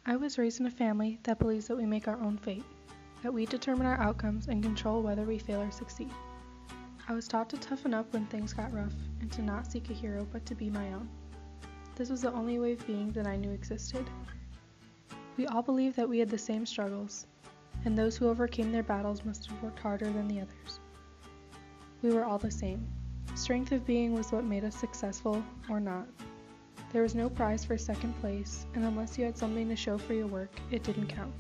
I was raised in a family that believes that we make our own fate, that we determine our outcomes and control whether we fail or succeed. I was taught to toughen up when things got rough and to not seek a hero but to be my own. This was the only way of being that I knew existed. We all believed that we had the same struggles, and those who overcame their battles must have worked harder than the others. We were all the same. Strength of being was what made us successful or not. There was no prize for second place, and unless you had something to show for your work, it didn't count.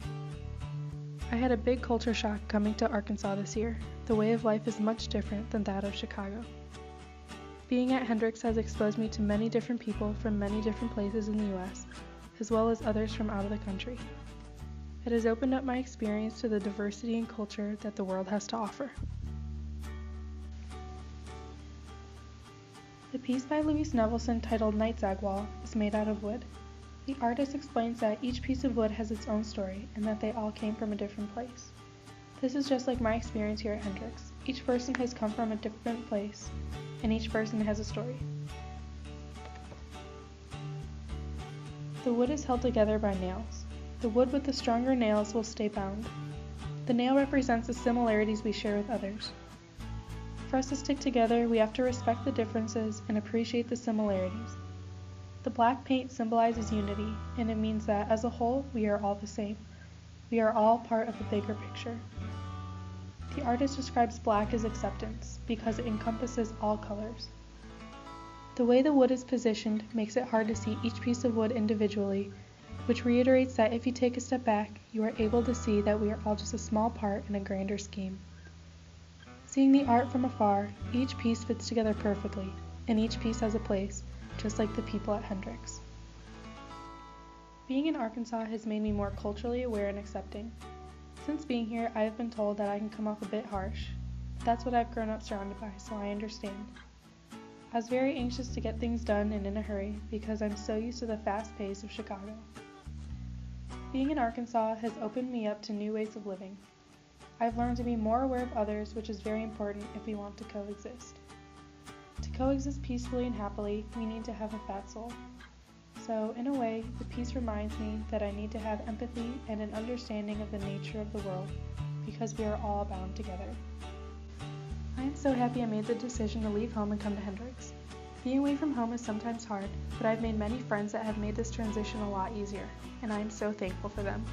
I had a big culture shock coming to Arkansas this year. The way of life is much different than that of Chicago. Being at Hendrix has exposed me to many different people from many different places in the U.S., as well as others from out of the country. It has opened up my experience to the diversity and culture that the world has to offer. The piece by Louise Nevelson titled Night Zagwall is made out of wood. The artist explains that each piece of wood has its own story and that they all came from a different place. This is just like my experience here at Hendrix. Each person has come from a different place, and each person has a story. The wood is held together by nails. The wood with the stronger nails will stay bound. The nail represents the similarities we share with others. For us to stick together, we have to respect the differences and appreciate the similarities. The black paint symbolizes unity, and it means that, as a whole, we are all the same. We are all part of the bigger picture. The artist describes black as acceptance, because it encompasses all colors. The way the wood is positioned makes it hard to see each piece of wood individually, which reiterates that if you take a step back, you are able to see that we are all just a small part in a grander scheme. Seeing the art from afar, each piece fits together perfectly, and each piece has a place, just like the people at Hendrix. Being in Arkansas has made me more culturally aware and accepting. Since being here, I have been told that I can come off a bit harsh. That's what I've grown up surrounded by, so I understand. I was very anxious to get things done and in a hurry because I'm so used to the fast pace of Chicago. Being in Arkansas has opened me up to new ways of living. I've learned to be more aware of others, which is very important if we want to coexist. To coexist peacefully and happily, we need to have a fat soul. So, in a way, the piece reminds me that I need to have empathy and an understanding of the nature of the world, because we are all bound together. I am so happy I made the decision to leave home and come to Hendrix. Being away from home is sometimes hard, but I've made many friends that have made this transition a lot easier, and I am so thankful for them.